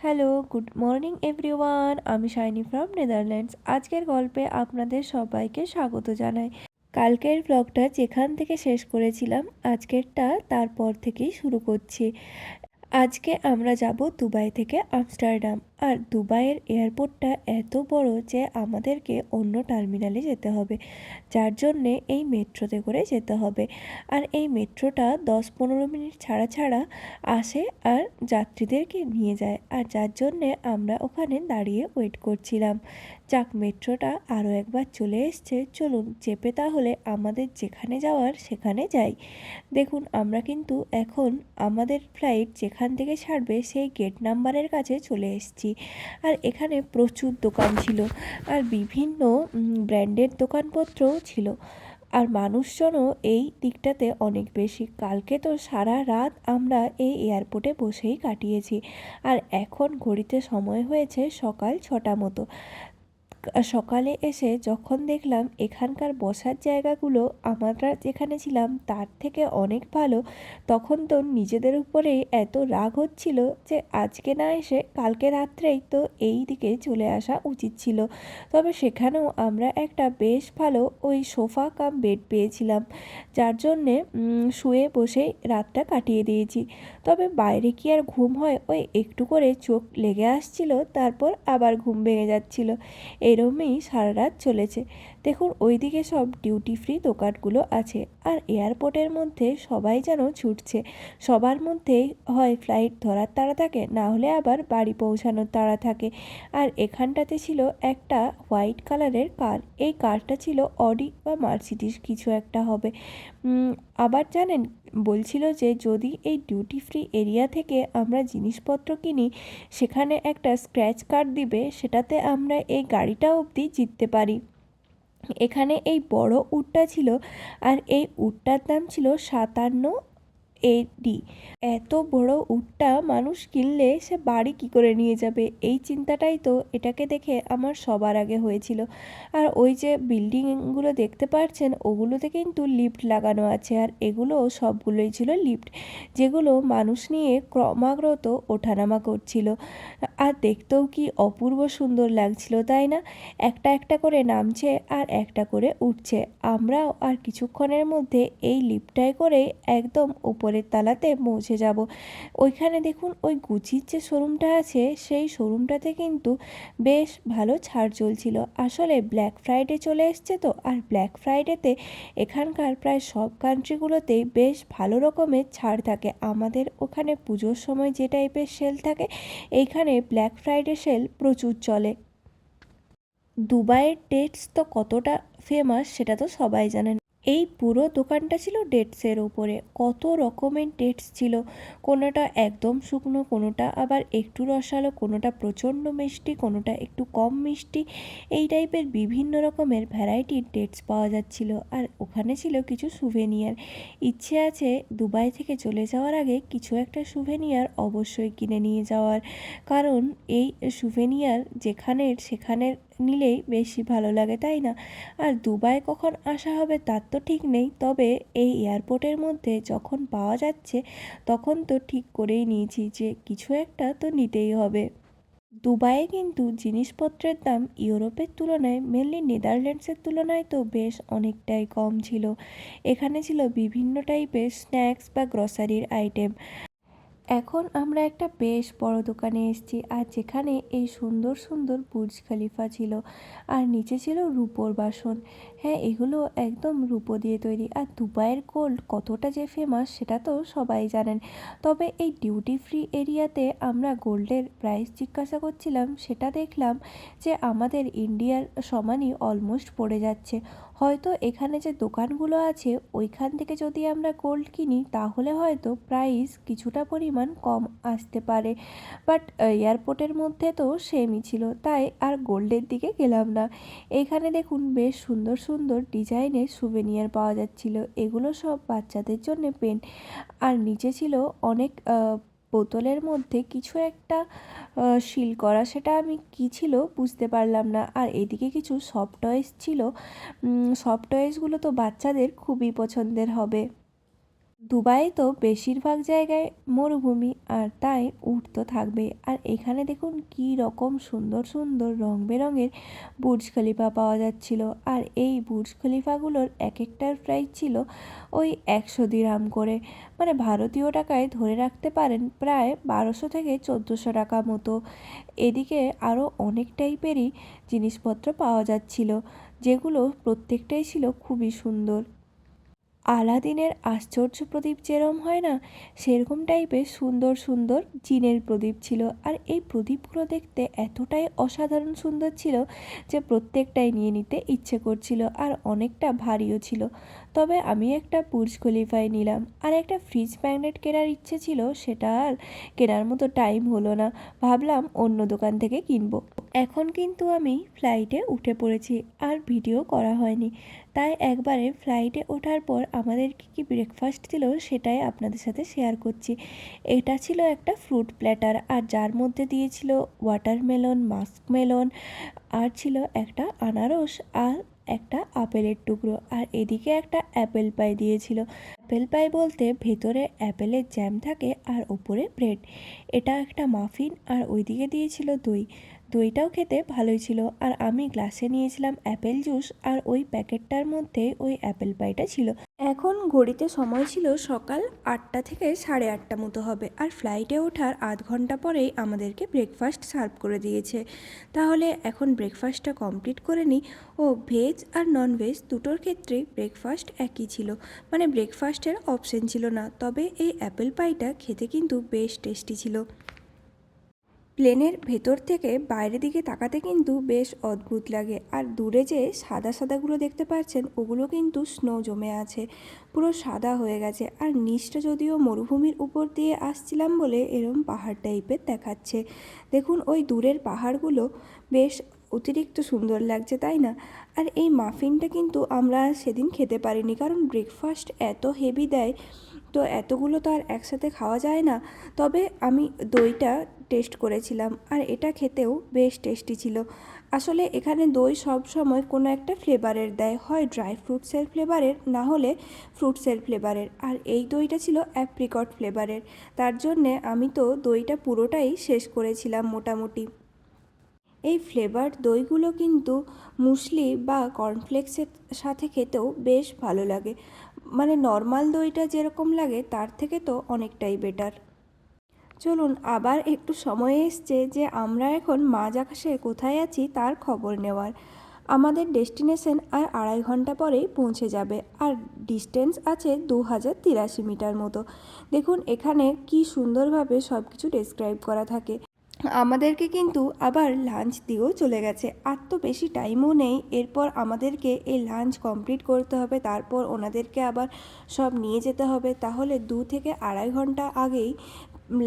Hello, good morning everyone. আমি shiny from Netherlands. আজকের গল্পে আপনাদের সবাইকে স্বাগত জানাই। কালকের ব্লগটা যেখান থেকে শেষ করেছিলাম, আজকেরটা তারপর থেকেই শুরু করছি। আজকে আমরা যাব দুবাই থেকে আমস্টারডাম। আর দুবাইয়ের এয়ারপোর্টটা এত বড় যে আমাদেরকে অন্য টার্মিনালে যেতে হবে, যার জন্যে এই মেট্রোতে করে যেতে হবে। আর এই মেট্রোটা 10-15 মিনিট ছাড়া ছাড়া আসে আর যাত্রীদেরকে নিয়ে যায়, আর যার জন্যে আমরা ওখানে দাঁড়িয়ে ওয়েট করছিলাম। যাক, মেট্রোটা আরও একবার চলে এসছে। চলুন চেপে তাহলে আমাদের যেখানে যাওয়ার সেখানে যাই। দেখুন, আমরা কিন্তু এখন আমাদের ফ্লাইট যেখান থেকে ছাড়বে সেই গেট নাম্বারের কাছে চলে এসেছি। আর এখানে প্রচুর দোকান ছিল, আর বিভিন্ন ব্র্যান্ডের দোকানপত্রও ছিল। আর মানুষজনও এই দিকটাতে অনেক বেশি। কালকে তো সারা রাত আমরা এই এয়ারপোর্টে বসেই কাটিয়েছি। আর এখন ঘড়িতে সময় হয়েছে সকাল 6টা মতো। সকালে এসে যখন দেখলাম এখানকার বসার জায়গাগুলো আমরা যেখানে ছিলাম তার থেকে অনেক ভালো, তখন তো নিজেদের উপরেই এত রাগ হচ্ছিল যে আজকে না এসে কালকে রাত্রেই তো এই দিকে চলে আসা উচিত ছিল। তবে সেখানেও আমরা একটা বেশ ভালো ওই সোফা কাম বেড পেয়েছিলাম, যার জন্যে শুয়ে বসেই রাতটা কাটিয়ে দিয়েছি। তবে বাইরে কি আর ঘুম হয়, ওই একটু করে চোখ লেগে আসছিল, তারপর আবার ঘুম ভেঙে যাচ্ছিল। এরমই সারা রাত চলেছে। দেখুন, ওইদিকে সব ডিউটি ফ্রি দোকানগুলো আছে। আর এয়ারপোর্টের মধ্যে সবাই যেন ছুটছে। সবার মধ্যেই হয় ফ্লাইট ধরার তাড়া থাকে, না হলে আবার বাড়ি পৌঁছানোর তাড়া থাকে। আর এখানটাতে ছিল একটা হোয়াইট কালারের কার। এই কারটা ছিল অডি বা মার্সিডিজ কিছু একটা হবে। আবার জানেন, বলছিল যে যদি এই ডিউটি ফ্রি এরিয়া থেকে আমরা জিনিসপত্র কিনি, সেখানে একটা স্ক্র্যাচ কার্ড দিবে, সেটাতে আমরা এই গাড়িটা অবধি জিততে পারি। এখানে এই বড় উটটা ছিল, আর এই উটটার দাম ছিল 57 AD। এত বড় উটটা মানুষ কিনলে সে বাড়ি কি করে নিয়ে যাবে, এই চিন্তাটাই তো এটাকে দেখে আমার সবার আগে হয়েছিল। আর ওই যে বিল্ডিংগুলো দেখতে পাচ্ছেন, ওগুলোতে কিন্তু লিফট লাগানো আছে, আর এগুলো সবগুলোই ছিল লিফট, যেগুলো মানুষ নিয়ে ক্রমাগত ওঠানামা করছিল। আর দেখতেও কি অপূর্ব সুন্দর লাগছিল, তাই না? একটা একটা করে নামছে আর একটা করে উঠছে। আমরাও আর কিছুক্ষণের মধ্যে এই লিফটটায় করে একদম উপরের তালাতে পৌঁছে যাব। ওইখানে দেখুন, ওই গুচির যে শোরুমটা আছে, সেই শোরুমটাতে কিন্তু বেশ ভালো ছাড় চলছিল। আসলে ব্ল্যাক ফ্রাইডে চলে এসছে তো, আর ব্ল্যাক ফ্রাইডেতে এখানকার প্রায় সব কান্ট্রিগুলোতেই বেশ ভালো রকমের ছাড় থাকে। আমাদের ওখানে পুজোর সময় যে টাইপের সেল থাকে, এইখানে ব্ল্যাক ফ্রাইডে সেল প্রচুর চলে। দুবাইয়ের ডেটস তো কতটা ফেমাস সেটা তো সবাই জানেন। এই পুরো দোকানটা ছিল ডেটসের ওপরে। কত রকমের ডেটস ছিল, কোনোটা একদম শুকনো, কোনোটা আবার একটু রসালো, কোনোটা প্রচণ্ড মিষ্টি, কোনোটা একটু কম মিষ্টি। এই টাইপের বিভিন্ন রকমের ভ্যারাইটির ডেটস পাওয়া যাচ্ছিল। আর ওখানে ছিল কিছু সুভেনিয়ার। ইচ্ছে আছে দুবাই থেকে চলে যাওয়ার আগে কিছু একটা সুভেনিয়ার অবশ্যই কিনে নিয়ে যাওয়ার, কারণ এই সুভেনিয়ার যেখানের সেখানের নিলেই বেশি ভালো লাগে, তাই না? আর দুবাই কখন আসা হবে তার তো ঠিক নেই, তবে এই এয়ারপোর্টের মধ্যে যখন পাওয়া যাচ্ছে তখন তো ঠিক করেই নিয়েছি যে কিছু একটা তো নিতেই হবে। দুবাইয়ে কিন্তু জিনিসপত্রের দাম ইউরোপের তুলনায়, মেনলি নেদারল্যান্ডসের তুলনায় তো বেশ অনেকটাই কম ছিল। এখানে ছিল বিভিন্ন টাইপের স্ন্যাক্স বা গ্রসারির আইটেম। এখন আমরা একটা বেশ বড় দোকানে এসেছি, আর যেখানে এই সুন্দর সুন্দর বুর্জ খলিফা ছিল, আর নিচে ছিল রূপোর বাসন। হ্যাঁ, এগুলো একদম রূপো দিয়ে তৈরি। আর দুবাইয়ের গোল্ড কতটা যে ফেমাস সেটা তো সবাই জানেন। তবে এই ডিউটি ফ্রি এরিয়াতে আমরা গোল্ডের প্রাইস জিজ্ঞাসা করছিলাম, সেটা দেখলাম যে আমাদের ইন্ডিয়ার সমানই অলমোস্ট পড়ে যাচ্ছে। হয়তো এখানে যে দোকানগুলো আছে ওইখান থেকে যদি আমরা গোল্ড কিনি তাহলে হয়তো প্রাইস কিছুটা পরিমাণ কম আসতে পারে, বাট এয়ারপোর্টের মধ্যে তো সেমই ছিল, তাই আর গোল্ডের দিকে গেলাম না। এখানে দেখুন বেশ সুন্দর সুন্দর ডিজাইনের সুভেনিয়ার পাওয়া যাচ্ছিল। এগুলো সব বাচ্চাদের জন্য পেন। আর নিচে ছিল অনেক বোতলের মধ্যে কিছু একটা সিল করা, সেটা আমি কী ছিল বুঝতে পারলাম না। আর এদিকে কিছু সফট টয়েস ছিল। সফট টয়েসগুলো তো বাচ্চাদের খুবই পছন্দের হবে। দুবাই তো বেশিরভাগ জায়গায় মরুভূমি, আর তাই উট তো থাকবেই। আর এখানে দেখুন কী রকম সুন্দর সুন্দর রং বেরঙের বুর্জ খলিফা পাওয়া যাচ্ছিল। আর এই বুর্জ খলিফাগুলোর এক একটার প্রাইস ছিল ওই 100 দিরহাম করে, মানে ভারতীয় টাকায় ধরে রাখতে পারেন প্রায় 1200 থেকে 1400 টাকা মতো। এদিকে আরও অনেক টাইপেরই জিনিসপত্র পাওয়া যাচ্ছিল, যেগুলো প্রত্যেকটাই ছিল খুবই সুন্দর। আলাদিনের আশ্চর্য প্রদীপ যেরম হয় না, সেরকম টাইপের সুন্দর সুন্দর জিনের প্রদীপ ছিল। আর এই প্রদীপগুলো দেখতে এতটাই অসাধারণ সুন্দর ছিল যে প্রত্যেকটাই নিয়ে নিতে ইচ্ছে করছিল, আর অনেকটা ভারীও ছিল। তবে আমি একটা বুর্জ খলিফাই নিলাম, আর একটা ফ্রিজ ম্যাগনেট কেনার ইচ্ছে ছিল, সেটা আর কেনার মতো টাইম হলো না, ভাবলাম অন্য দোকান থেকে কিনবো। এখন কিন্তু আমি ফ্লাইটে উঠে পড়েছি, আর ভিডিও করা হয়নি, তাই একবারে ফ্লাইটে ওঠার পর আমাদের কী ব্রেকফাস্ট ছিল সেটাই আপনাদের সাথে শেয়ার করছি। এটা ছিল একটা ফ্রুট প্ল্যাটার, আর যার মধ্যে দিয়েছিল ওয়াটারমেলন, মাস্কমেলন, আর ছিল একটা আনারস, আর একটা আপেলের টুকরো, আর এদিকে একটা অ্যাপেল পাই দিয়েছিল। অ্যাপেল পাই বলতে ভেতরে অ্যাপেলের জ্যাম থাকে আর ওপরে ব্রেড। এটা একটা মাফিন, আর ওইদিকে দিয়েছিল দই। দইটাও খেতে ভালোই ছিল। আর আমি গ্লাসে নিয়েছিলাম অ্যাপেল জুস, আর ওই প্যাকেটটার মধ্যে ওই অ্যাপেল পাইটা ছিল। এখন ঘড়িতে সময় ছিল সকাল 8টা থেকে 8:30 মতো হবে, আর ফ্লাইটে ওঠার আধ ঘন্টা পরেই আমাদেরকে ব্রেকফাস্ট সার্ভ করে দিয়েছে। তাহলে এখন ব্রেকফাস্টটা কমপ্লিট করে নিই। ও ভেজ আর নন ভেজ দুটোর ক্ষেত্রেই ব্রেকফাস্ট একই ছিল, মানে ব্রেকফাস্টের অপশন ছিল না। তবে এই অ্যাপেল পাইটা খেতে কিন্তু বেশ টেস্টি ছিল। প্লেনের ভেতর থেকে বাইরের দিকে তাকাতে কিন্তু বেশ অদ্ভুত লাগে। আর দূরে যে সাদা সাদাগুলো দেখতে পাচ্ছেন, ওগুলো কিন্তু স্নো জমে আছে, পুরো সাদা হয়ে গেছে। আর নিচটা যদিও মরুভূমির উপর দিয়ে আসছিলাম বলে এরম পাহাড় টাইপের দেখাচ্ছে। দেখুন ওই দূরের পাহাড়গুলো বেশ অতিরিক্ত সুন্দর লাগছে, তাই না? আর এই মাফিনটা কিন্তু আমরা সেদিন খেতে পারিনি, কারণ ব্রেকফাস্ট এত হেভি দেয়, তো এতগুলো তো আর একসাথে খাওয়া যায় না। তবে আমি দইটা টেস্ট করেছিলাম, আর এটা খেতেও বেশ টেস্টি ছিল। আসলে এখানে দই সব সময় কোনো একটা ফ্লেভারের দেয়, হয় ড্রাই ফ্রুটসের ফ্লেভারের, না হলে ফ্রুটসের ফ্লেভারের। আর এই দইটা ছিল অ্যাপ্রিকট ফ্লেভারের, তার জন্যে আমি তো দইটা পুরোটাই শেষ করেছিলাম মোটামুটি। এই ফ্লেভারড দইগুলো কিন্তু মুসলি বা কর্নফ্লেক্সের সাথে খেতেও বেশ ভালো লাগে, মানে নর্মাল দইটা যেরকম লাগে তার থেকে তো অনেকটাই বেটার। চলুন, আবার একটু সময় এসছে যে আমরা এখন মাঝ আকাশে কোথায় আছি তার খবর নেওয়ার। আমাদের ডেস্টিনেশন আর 2.5 ঘন্টা পরেই পৌঁছে যাবে, আর ডিস্টেন্স আছে 2083 মিটার মতো। দেখুন এখানে কি সুন্দরভাবে সব কিছু ডেসক্রাইব করা থাকে। আমাদেরকে কিন্তু আবার লাঞ্চ দিয়েও চলে গেছে, আর তো বেশি টাইমও নেই। এরপর আমাদেরকে এই লাঞ্চ কমপ্লিট করতে হবে, তারপর ওনাদেরকে আবার সব নিয়ে যেতে হবে। তাহলে 2 থেকে 2.5 ঘন্টা আগেই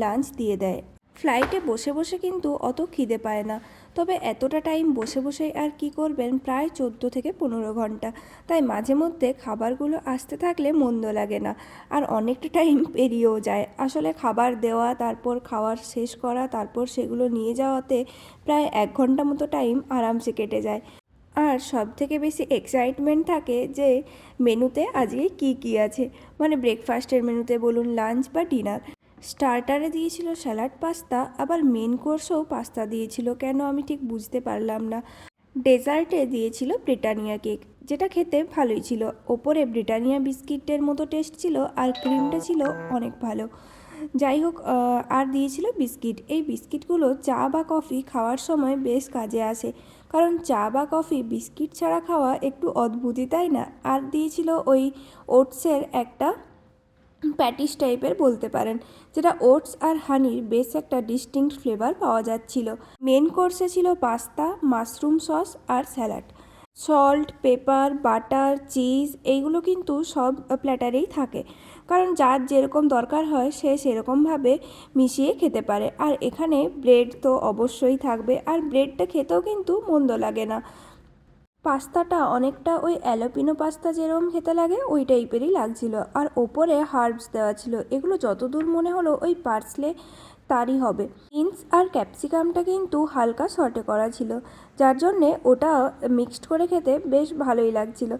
লাঞ্চ দিয়ে দেয়। ফ্লাইটে বসে বসে কিন্তু অত খিদে পায় না, তবে এতটা টাইম বসে বসেই আর কি করবেন, প্রায় 14 থেকে 15 ঘন্টা। তাই মাঝে মধ্যে খাবারগুলো আসতে থাকলে মন্দ লাগে না, আর অনেকটা টাইম পেরিয়েও যায়। আসলে খাবার দেওয়া, তারপর খাওয়ার শেষ করা, তারপর সেগুলো নিয়ে যাওয়াতে প্রায় 1 ঘন্টা মতো টাইম আরামসে কেটে যায়। আর সব থেকে বেশি এক্সাইটমেন্ট থাকে যে মেনুতে আজকে কি কি আছে, মানে ব্রেকফাস্টের মেনুতে বলুন, লাঞ্চ বা ডিনার। স্টার্টারে দিয়েছিল স্যালাড পাস্তা, আবার মেন কোর্সেও পাস্তা দিয়েছিল, কেন আমি ঠিক বুঝতে পারলাম না। ডেজার্টে দিয়েছিল ব্রিটানিয়া কেক, যেটা খেতে ভালোই ছিল। ওপরে ব্রিটানিয়া বিস্কিটের মতো টেস্ট ছিল, আর ক্রিমটা ছিল অনেক ভালো। যাই হোক, আর দিয়েছিল বিস্কিট। এই বিস্কিটগুলো চা বা কফি খাওয়ার সময় বেশ কাজে আসে, কারণ চা বা কফি বিস্কিট ছাড়া খাওয়া একটু অদ্ভুতই, তাই না? আর দিয়েছিল ওই ওটসের একটা প্যাটিস টাইপের বলতে পারেন, যেটা ওটস আর হানির বেশ একটা ডিস্টিংক্ট ফ্লেভার পাওয়া যাচ্ছিল। মেন কোর্সে ছিল পাস্তা, মাশরুম সস আর salad. Salt, pepper, butter, cheese এইগুলো কিন্তু সব প্ল্যাটারেই থাকে, কারণ যার যেরকম দরকার হয় সে সেরকমভাবে মিশিয়ে খেতে পারে। আর এখানে ব্রেড তো অবশ্যই থাকবে, আর ব্রেডটা খেতেও কিন্তু মন্দ লাগে না। পাস্তাটা অনেকটা ওই অ্যালোপিনো পাস্তা যেরকম খেতে লাগে ওই টাইপেরই লাগছিল, আর ওপরে হার্বস দেওয়া ছিল। এগুলো যতদূর মনে হলো ওই পার্সলে তারই হবে। বিনস আর ক্যাপসিকামটা কিন্তু হালকা সটে করা ছিল, যার জন্যে ওটা মিক্সড করে খেতে বেশ ভালোই লাগছিল।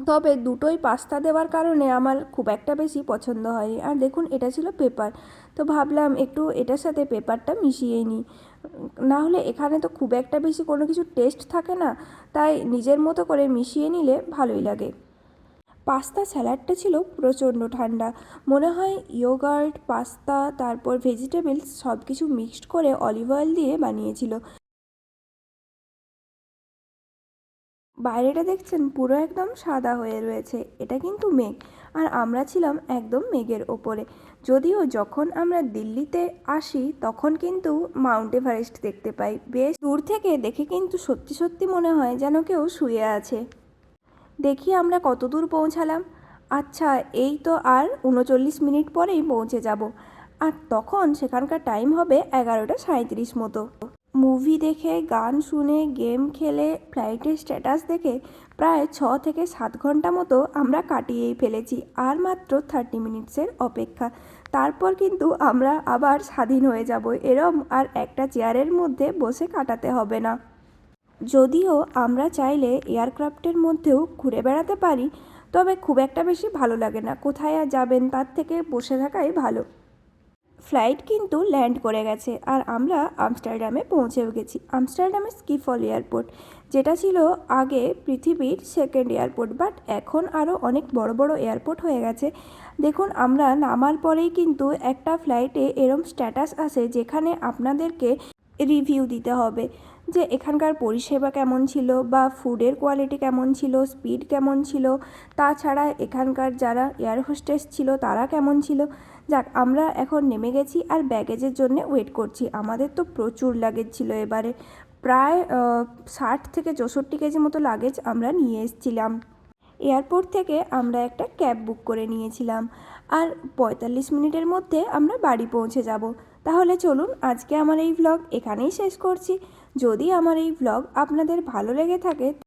তবে দুটোই পাস্তা দেওয়ার কারণে আমার খুব একটা বেশি পছন্দ হয়নি। আর দেখুন এটা ছিল পেপার, তো ভাবলাম একটু এটার সাথে পেপারটা মিশিয়েই নিই, না হলে এখানে তো খুব একটা বেশি কোনো কিছু টেস্ট থাকে না, তাই নিজের মতো করে মিশিয়ে নিলে ভালোই লাগে। পাস্তা স্যালাডটা ছিল প্রচণ্ড ঠান্ডা, মনে হয় ইয়োগার্ট, পাস্তা, তারপর ভেজিটেবলস সব কিছু মিক্সড করে অলিভ অয়েল দিয়ে বানিয়েছিল। বাইরেটা দেখছেন পুরো একদম সাদা হয়ে রয়েছে, এটা কিন্তু মেঘ, আর আমরা ছিলাম একদম মেঘের ওপরে। যদিও যখন আমরা দিল্লিতে আসি তখন কিন্তু মাউন্ট এভারেস্ট দেখতে পাই, বেশ দূর থেকে দেখে কিন্তু সত্যি সত্যি মনে হয় যেন কেউ শুয়ে আছে। দেখি আমরা কত দূর পৌঁছালাম। আচ্ছা, এই তো আর 39 মিনিট পরেই পৌঁছে যাব, আর তখন সেখানকার টাইম হবে 11:37 মতো। মুভি দেখে, গান শুনে, গেম খেলে, ফ্লাইটের স্ট্যাটাস দেখে প্রায় 6 থেকে 7 ঘন্টা মতো আমরা কাটিয়েই ফেলেছি, আর মাত্র 30 মিনিটসের অপেক্ষা। তারপর কিন্তু আমরা আবার স্বাধীন হয়ে যাব, এরম আর একটা চেয়ারের মধ্যে বসে কাটাতে হবে না। যদিও আমরা চাইলে এয়ারক্রাফটের মধ্যেও ঘুরে বেড়াতে পারি, তবে খুব একটা বেশি ভালো লাগে না, কোথায় আর যাবেন, তার থেকে বসে থাকাই ভালো। ফ্লাইট কিন্তু ল্যান্ড করে গেছে, আর আমরা আমস্টারডামে পৌঁছেও গেছি। আমস্টারডামের স্কিফল এয়ারপোর্ট, যেটা ছিল আগে পৃথিবীর সেকেন্ড এয়ারপোর্ট, বাট এখন আরও অনেক বড় বড় এয়ারপোর্ট হয়ে গেছে। দেখুন আমরা নামার পরেই কিন্তু একটা ফ্লাইটে এরম স্ট্যাটাস আসে যেখানে আপনাদেরকে রিভিউ দিতে হবে যে এখানকার পরিষেবা কেমন ছিল, বা ফুডের কোয়ালিটি কেমন ছিল, স্পিড কেমন ছিল, তাছাড়া এখানকার যারা এয়ার হোস্টেস ছিল তারা কেমন ছিল। যাক, আমরা এখন নেমে গেছি আর ব্যাগেজের জন্য ওয়েট করছি। আমাদের তো প্রচুর লাগেজ ছিল এবারে, প্রায় 60 থেকে 64 কেজি মতো লাগেজ আমরা নিয়ে এসেছিলাম। এয়ারপোর্ট থেকে আমরা একটা ক্যাব বুক করে নিয়েছিলাম, আর 45 মিনিটের মধ্যে আমরা বাড়ি পৌঁছে যাব। তাহলে চলুন আজকে আমার এই ভ্লগ এখানেই শেষ করছি। যদি আমার এই ভ্লগ আপনাদের ভালো লেগে থাকে